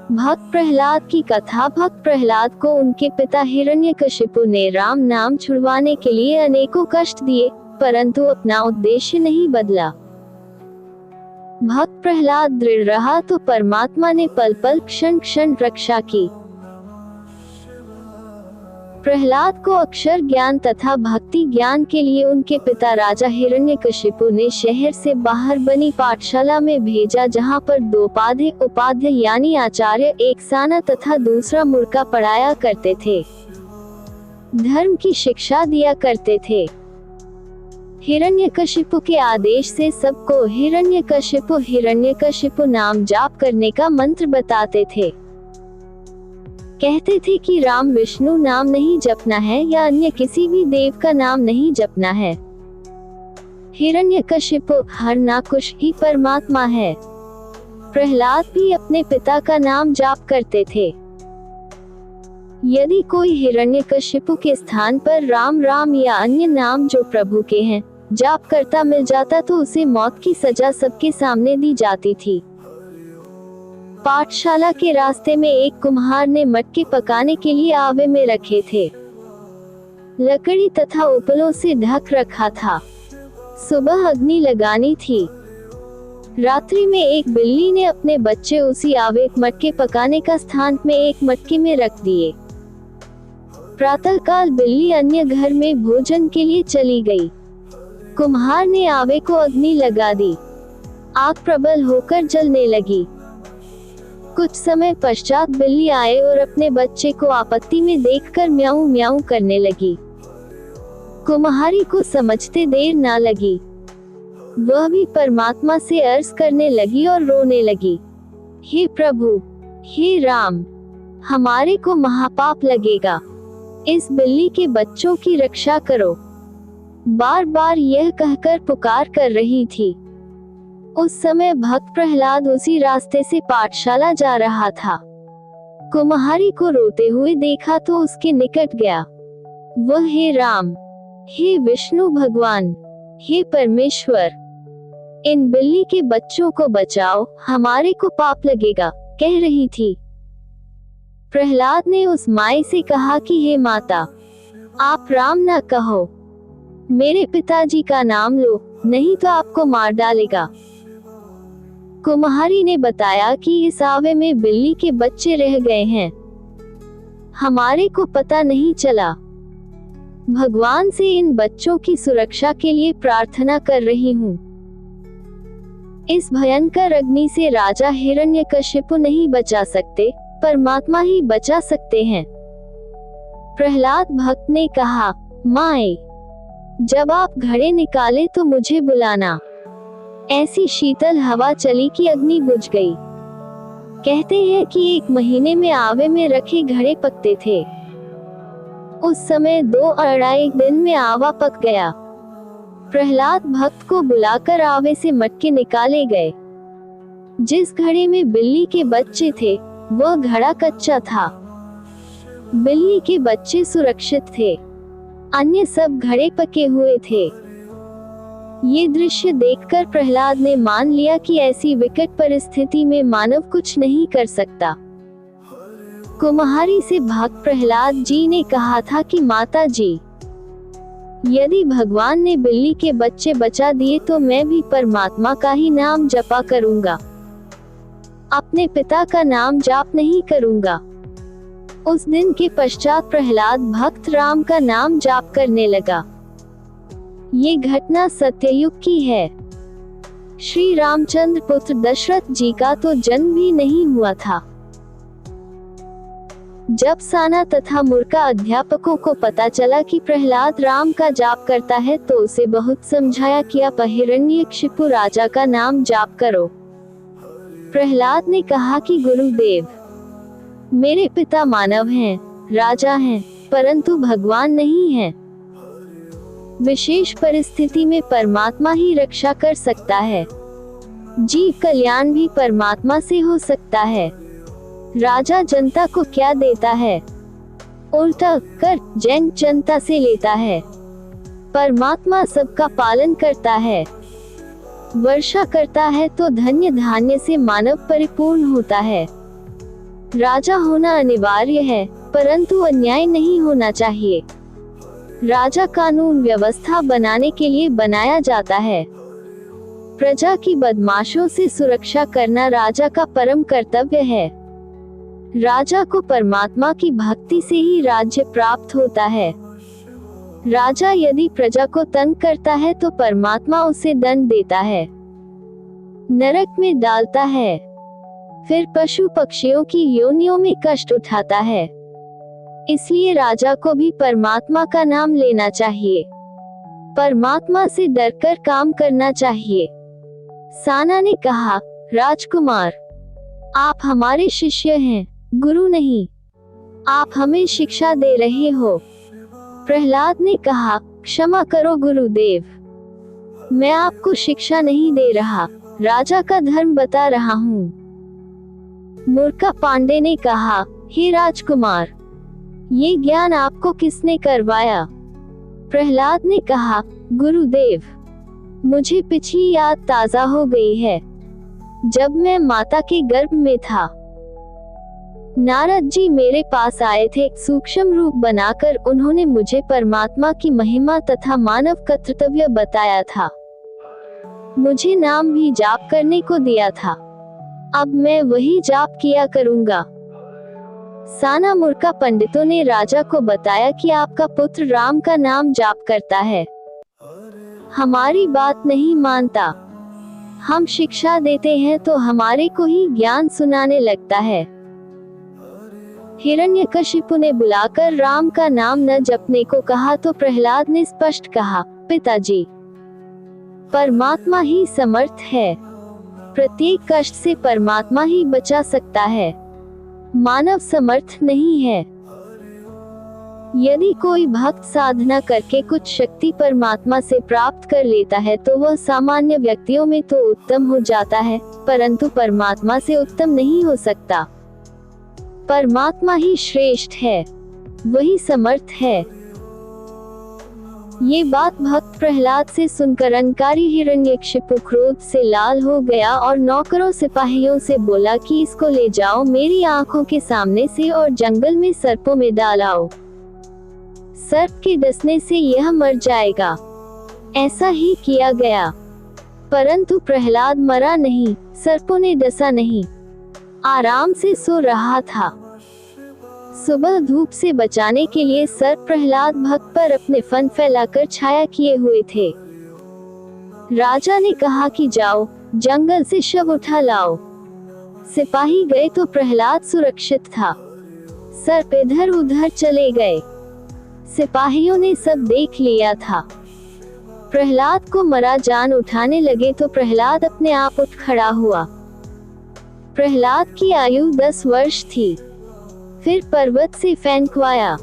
भक्त प्रहलाद की कथा। भक्त प्रहलाद को उनके पिता हिरण्यकशिपु ने राम नाम छुड़वाने के लिए अनेकों कष्ट दिए, परंतु अपना उद्देश्य नहीं बदला। भक्त प्रहलाद दृढ़ रहा तो परमात्मा ने पल पल क्षण क्षण रक्षा की। प्रहलाद को अक्षर ज्ञान तथा भक्ति ज्ञान के लिए उनके पिता राजा हिरण्यकशिपु ने शहर से बाहर बनी पाठशाला में भेजा, जहां पर दो उपाध्याय यानी आचार्य, एक साना तथा दूसरा मूर्खा पढ़ाया करते थे, धर्म की शिक्षा दिया करते थे। हिरण्यकशिपु के आदेश से सबको हिरण्यकशिपु नाम जाप करने का मंत्र बताते थे। कहते थे कि राम विष्णु नाम नहीं जपना है या अन्य किसी भी देव का नाम नहीं जपना है। हिरण्यकशिपु हरनाकुश ही परमात्मा है। प्रहलाद भी अपने पिता का नाम जाप करते थे। यदि कोई हिरण्यकशिपु के स्थान पर राम राम या अन्य नाम जो प्रभु के हैं जाप करता मिल जाता तो उसे मौत की सजा सबके सामने दी जाती थी। पाठशाला के रास्ते में एक कुम्हार ने मटके पकाने के लिए आवे में रखे थे, लकड़ी तथा उपलों से ढक रखा था। सुबह अग्नि लगानी थी। रात्रि में एक बिल्ली ने अपने बच्चे उसी आवे मटके पकाने का स्थान में एक मटके में रख दिए। प्रातःकाल बिल्ली अन्य घर में भोजन के लिए चली गई। कुम्हार ने आवे को अग्नि लगा दी। आग प्रबल होकर जलने लगी। कुछ समय पश्चात बिल्ली आए और अपने बच्चे को आपत्ति में देखकर म्याऊं म्याऊं करने लगी। कुम्हारी को समझते देर ना लगी। वह भी परमात्मा से अर्ज करने लगी और रोने लगी, हे प्रभु, हे राम, हमारे को महापाप लगेगा, इस बिल्ली के बच्चों की रक्षा करो। बार बार यह कहकर पुकार कर रही थी। उस समय भक्त प्रहलाद उसी रास्ते से पाठशाला जा रहा था। कुम्हारी को रोते हुए देखा तो उसके निकट गया। वह हे राम, हे विष्णु भगवान, हे परमेश्वर, इन बिल्ली के बच्चों को बचाओ, हमारे को पाप लगेगा, कह रही थी। प्रहलाद ने उस माई से कहा कि हे माता, आप राम न कहो, मेरे पिताजी का नाम लो, नहीं तो आपको मार डालेगा। कुम्हारी ने बताया कि इस आवे में बिल्ली के बच्चे रह गए हैं, हमारे को पता नहीं चला। भगवान से इन बच्चों की सुरक्षा के लिए प्रार्थना कर रही हूँ। इस भयंकर अग्नि से राजा हिरण्यकशिपु नहीं बचा सकते, परमात्मा ही बचा सकते हैं। प्रहलाद भक्त ने कहा, माए, जब आप घड़े निकाले तो मुझे बुलाना। ऐसी शीतल हवा चली कि अग्नि बुझ गई। कहते हैं कि 1 महीने में आवे में रखे घड़े पकते थे। उस समय 2 अढ़ाई दिन में आवा पक गया। प्रहलाद भक्त को बुलाकर आवे से मटके निकाले गए। जिस घड़े में बिल्ली के बच्चे थे वह घड़ा कच्चा था। बिल्ली के बच्चे सुरक्षित थे, अन्य सब घड़े पके हुए थे। ये दृश्य देखकर प्रहलाद ने मान लिया कि ऐसी विकट परिस्थिति में मानव कुछ नहीं कर सकता। कुम्हारी से भक्त प्रहलाद जी ने कहा था कि माता जी, यदि भगवान ने बिल्ली के बच्चे बचा दिए तो मैं भी परमात्मा का ही नाम जपा करूंगा, अपने पिता का नाम जाप नहीं करूंगा। उस दिन के पश्चात प्रहलाद भक्त राम का नाम जाप करने लगा। ये घटना सत्ययुग की है। श्री रामचंद्र पुत्र दशरथ जी का तो जन्म भी नहीं हुआ था। जब साना तथा मूर्खा अध्यापकों को पता चला कि प्रहलाद राम का जाप करता है तो उसे बहुत समझाया कि आप हिरण्यकशिपु राजा का नाम जाप करो। प्रहलाद ने कहा कि गुरुदेव, मेरे पिता मानव हैं, राजा हैं, परंतु भगवान नहीं हैं। विशेष परिस्थिति में परमात्मा ही रक्षा कर सकता है। जीव कल्याण भी परमात्मा से हो सकता है। राजा जनता को क्या देता है? उल्टा कर जनता से लेता है। परमात्मा सबका पालन करता है। वर्षा करता है तो धन्य धान्य से मानव परिपूर्ण होता है। राजा होना अनिवार्य है, परंतु अन्याय नहीं होना चाहिए। राजा कानून व्यवस्था बनाने के लिए बनाया जाता है। प्रजा की बदमाशों से सुरक्षा करना राजा का परम कर्तव्य है। राजा को परमात्मा की भक्ति से ही राज्य प्राप्त होता है। राजा यदि प्रजा को तंग करता है तो परमात्मा उसे दंड देता है, नरक में डालता है, फिर पशु पक्षियों की योनियों में कष्ट उठाता है। इसलिए राजा को भी परमात्मा का नाम लेना चाहिए, परमात्मा से डरकर काम करना चाहिए। साना ने कहा, राजकुमार, आप हमारे शिष्य हैं, गुरु नहीं। आप हमें शिक्षा दे रहे हो। प्रहलाद ने कहा, क्षमा करो गुरुदेव, मैं आपको शिक्षा नहीं दे रहा, राजा का धर्म बता रहा हूँ। मूर्खा पांडे ने कहा, हे राजकुमार, ये ज्ञान आपको किसने करवाया? प्रहलाद ने कहा, गुरुदेव, मुझे पिछली याद ताजा हो गई है। जब मैं माता के गर्भ में था, नारद जी मेरे पास आए थे। सूक्ष्म रूप बनाकर उन्होंने मुझे परमात्मा की महिमा तथा मानव कर्तव्य बताया था। मुझे नाम भी जाप करने को दिया था। अब मैं वही जाप किया करूंगा। साना मूर्खा पंडितों ने राजा को बताया कि आपका पुत्र राम का नाम जाप करता है, हमारी बात नहीं मानता। हम शिक्षा देते हैं तो हमारे को ही ज्ञान सुनाने लगता है। हिरण्यकशिपु ने बुलाकर राम का नाम न जपने को कहा तो प्रहलाद ने स्पष्ट कहा, पिताजी, परमात्मा ही समर्थ है। प्रत्येक कष्ट से परमात्मा ही बचा सकता है, मानव समर्थ नहीं है। यदि कोई भक्त साधना करके कुछ शक्ति परमात्मा से प्राप्त कर लेता है तो वह सामान्य व्यक्तियों में तो उत्तम हो जाता है, परंतु परमात्मा से उत्तम नहीं हो सकता। परमात्मा ही श्रेष्ठ है, वही समर्थ है। ये बात भक्त प्रहलाद से सुनकर अहंकारी हिरण्यकशिपु क्रोध से लाल हो गया और नौकरों सिपाहियों से बोला कि इसको ले जाओ मेरी आंखों के सामने से और जंगल में सर्पों में डालाओ। सर्प के डसने से यह मर जाएगा। ऐसा ही किया गया, परंतु प्रहलाद मरा नहीं, सर्पों ने डसा नहीं, आराम से सो रहा था। सुबह धूप से बचाने के लिए सर्प प्रहलाद भक्त पर अपने फन फैलाकर छाया किए हुए थे। राजा ने कहा कि जाओ जंगल से शव उठा लाओ। सिपाही गए तो प्रहलाद सुरक्षित था। सर्प इधर उधर चले गए। सिपाहियों ने सब देख लिया था। प्रहलाद को मरा जान उठाने लगे तो प्रहलाद अपने आप उठ खड़ा हुआ। प्रहलाद की आयु 10 वर्ष थी। फिर पर्वत से फेंकवाया।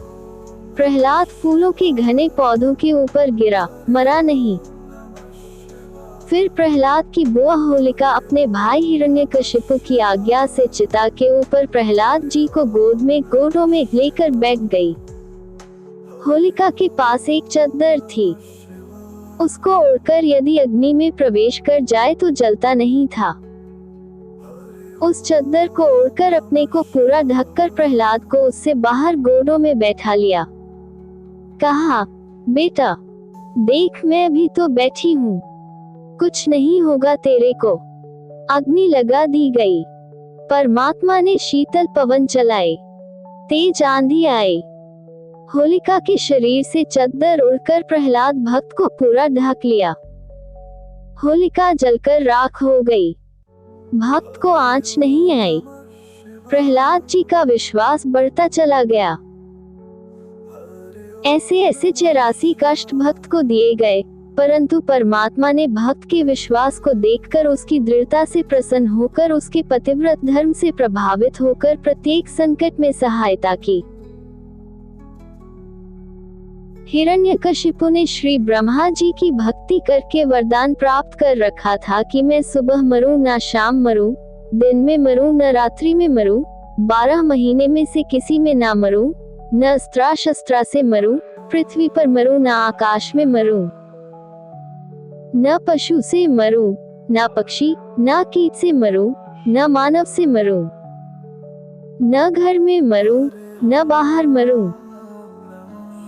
प्रहलाद फूलों के घने पौधों के ऊपर गिरा, मरा नहीं। फिर प्रहलाद की बुआ होलिका अपने भाई हिरण्यकशिपु की आज्ञा से चिता के ऊपर प्रहलाद जी को गोदों में लेकर बैठ गई। होलिका के पास एक चद्दर थी। उसको ओढ़कर यदि अग्नि में प्रवेश कर जाए तो जलता नहीं था। उस चद्दर को ओढ़कर अपने को पूरा ढककर प्रहलाद को उससे बाहर गोदों में बैठा लिया। कहा, बेटा देख, मैं भी तो बैठी हूँ, कुछ नहीं होगा तेरे को। अग्नि लगा दी गई। परमात्मा ने शीतल पवन चलाए, तेज आंधी आई। होलिका के शरीर से चद्दर उड़कर प्रहलाद भक्त को पूरा ढक लिया। होलिका जलकर राख हो गई। भक्त को आंच नहीं आई। प्रहलाद जी का विश्वास बढ़ता चला गया। ऐसे ऐसे 84 कष्ट भक्त को दिए गए, परंतु परमात्मा ने भक्त के विश्वास को देखकर उसकी दृढ़ता से प्रसन्न होकर उसके पतिव्रत धर्म से प्रभावित होकर प्रत्येक संकट में सहायता की। हिरण्यकशिपु ने श्री ब्रह्मा जी की भक्ति करके वरदान प्राप्त कर रखा था कि मैं सुबह मरूं न शाम मरूं, दिन में मरूं न रात्रि में मरूं, 12 महीने में से किसी में ना मरूं, न अस्त्रा शस्त्रा से मरूं, पृथ्वी पर मरूं न आकाश में मरूं, न पशु से मरूं, न पक्षी, न कीट से मरूं, न मानव से मरूं। न घर में मरूं, न बाहर मरूं।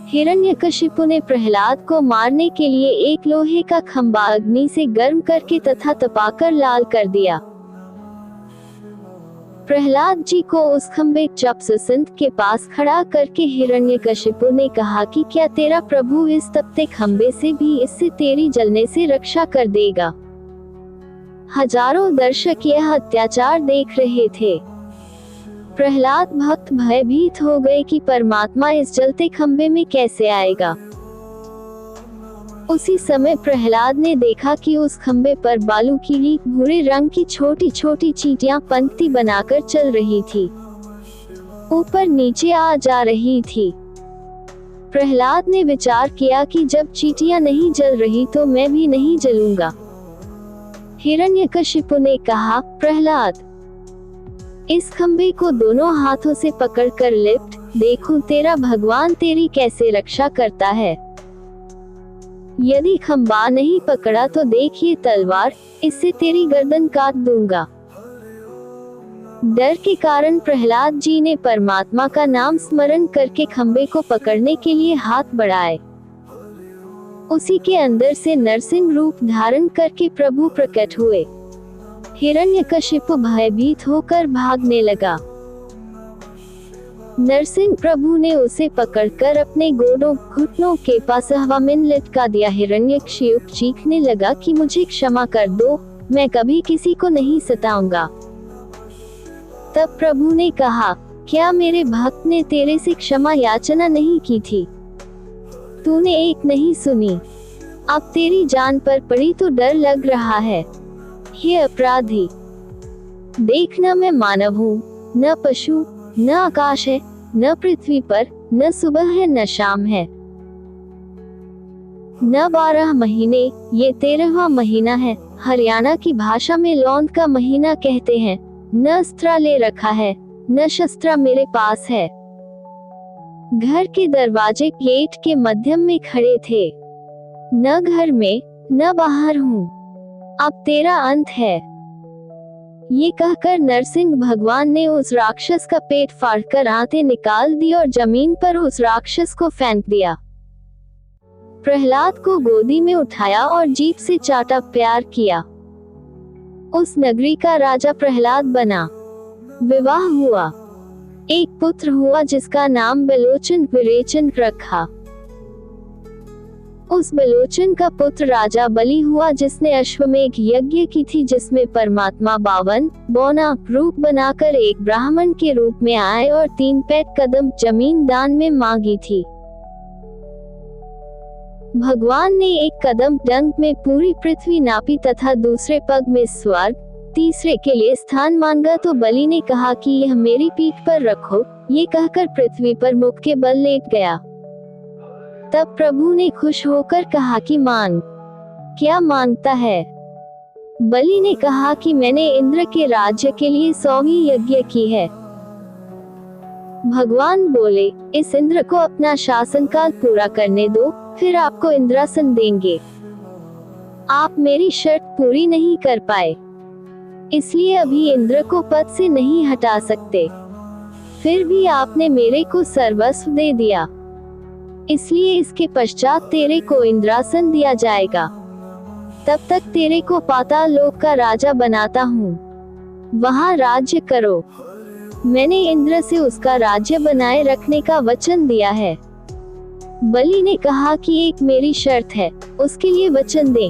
हिरण्यकशिपु ने प्रहलाद को मारने के लिए एक लोहे का खंभा अग्नि से गर्म करके तथा तपाकर लाल कर दिया। प्रहलाद जी को उस खंभे चपसंत के पास खड़ा करके हिरण्यकशिपु ने कहा कि क्या तेरा प्रभु इस तपते खंभे से भी इससे तेरी जलने से रक्षा कर देगा। हजारों दर्शक यह अत्याचार देख रहे थे। प्रहलाद भक्त भयभीत हो गए कि परमात्मा इस जलते खंभे में कैसे आएगा। उसी समय प्रहलाद ने देखा कि उस खंभे पर बालू की लीक भूरे रंग की छोटी छोटी चींटियां पंक्ति बनाकर चल रही थी, ऊपर नीचे आ जा रही थी। प्रहलाद ने विचार किया कि जब चींटियां नहीं जल रही तो मैं भी नहीं जलूंगा। हिरण्यकशिपु ने कहा, प्रहलाद, इस खंभे को दोनों हाथों से पकड़कर लिपट, देखो तेरा भगवान तेरी कैसे रक्षा करता है। यदि खंभा नहीं पकड़ा तो देखिए तलवार, इससे तेरी गर्दन काट दूंगा। डर के कारण प्रहलाद जी ने परमात्मा का नाम स्मरण करके खंभे को पकड़ने के लिए हाथ बढ़ाए। उसी के अंदर से नरसिंह रूप धारण करके प्रभु प्रकट हुए। हिरण्यकशिपु भयभीत होकर भागने लगा। नरसिंह प्रभु ने उसे पकड़कर अपने गोडों घुटनों के पास हवा में लटका दिया। हिरण्यकशिपु चीखने लगा कि मुझे क्षमा कर दो, मैं कभी किसी को नहीं सताऊंगा। तब प्रभु ने कहा, क्या मेरे भक्त ने तेरे से क्षमा याचना नहीं की थी? तूने एक नहीं सुनी, अब तेरी जान पर पड़ी तो डर लग रहा है। हे अपराधी, देखना मैं मानव हूँ, न पशु, न आकाश है, न पृथ्वी पर, न सुबह है न शाम है, न 12 महीने, ये 13वां महीना है। हरियाणा की भाषा में लौंद का महीना कहते हैं। न अस्त्रा ले रखा है, न शस्त्र मेरे पास है। घर के दरवाजे गेट के मध्यम में खड़े थे, न घर में न बाहर हूँ, अब तेरा अंत है। ये कहकर नरसिंह भगवान ने उस राक्षस का पेट फाड़कर आंतें निकाल दी और जमीन पर उस राक्षस को फेंक दिया। प्रहलाद को गोदी में उठाया और जीभ से चाटा, प्यार किया। उस नगरी का राजा प्रहलाद बना। विवाह हुआ, एक पुत्र हुआ जिसका नाम बेलोचन विरेचन रखा। उस बेलोचन का पुत्र राजा बलि हुआ, जिसने अश्वमेघ यज्ञ की थी, जिसमें परमात्मा 52 बौना रूप बनाकर एक ब्राह्मण के रूप में आए और 3 पैठ कदम जमीन दान में मांगी थी। भगवान ने एक कदम डंक में पूरी पृथ्वी नापी तथा दूसरे पग में स्वर्ग, तीसरे के लिए स्थान मांगा तो बलि ने कहा कि यह मेरी पीठ पर रखो। ये कहकर पृथ्वी पर मुख के बल लेट गया। तब प्रभु ने खुश होकर कहा कि मांग, क्या मांगता है? बलि ने कहा कि मैंने इंद्र के राज्य के लिए 100वीं यज्ञ की है। भगवान बोले, इस इंद्र को अपना शासनकाल पूरा करने दो, फिर आपको इंद्रासन देंगे। आप मेरी शर्त पूरी नहीं कर पाए, इसलिए अभी इंद्र को पद से नहीं हटा सकते। फिर भी आपने मेरे को सर्वस्व दे दिया, इसलिए इसके पश्चात तेरे को इंद्रासन दिया जाएगा। तब तक तेरे को पाताल लोक का राजा बनाता हूँ, वहाँ राज्य करो। मैंने इंद्र से उसका राज्य बनाए रखने का वचन दिया है। बलि ने कहा कि एक मेरी शर्त है, उसके लिए वचन दे।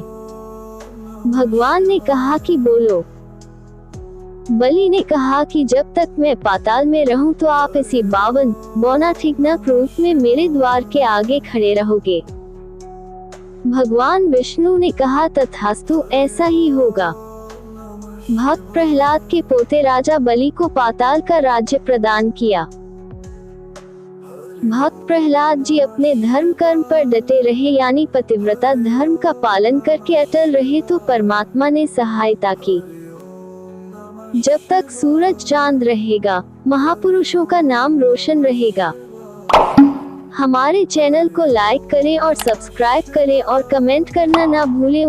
भगवान ने कहा कि बोलो। बलि ने कहा कि जब तक मैं पाताल में रहूं तो आप इसी 52 बौना ठिकनक रूप में मेरे द्वार के आगे खड़े रहोगे। भगवान विष्णु ने कहा, तथास्तु, ऐसा ही होगा। भक्त प्रहलाद के पोते राजा बलि को पाताल का राज्य प्रदान किया। भक्त प्रहलाद जी अपने धर्म कर्म पर डटे रहे, यानी पतिव्रता धर्म का पालन करके अटल रहे, तो परमात्मा ने सहायता की। जब तक सूरज चांद रहेगा, महापुरुषों का नाम रोशन रहेगा। हमारे चैनल को लाइक करें और सब्सक्राइब करें और कमेंट करना ना भूलें।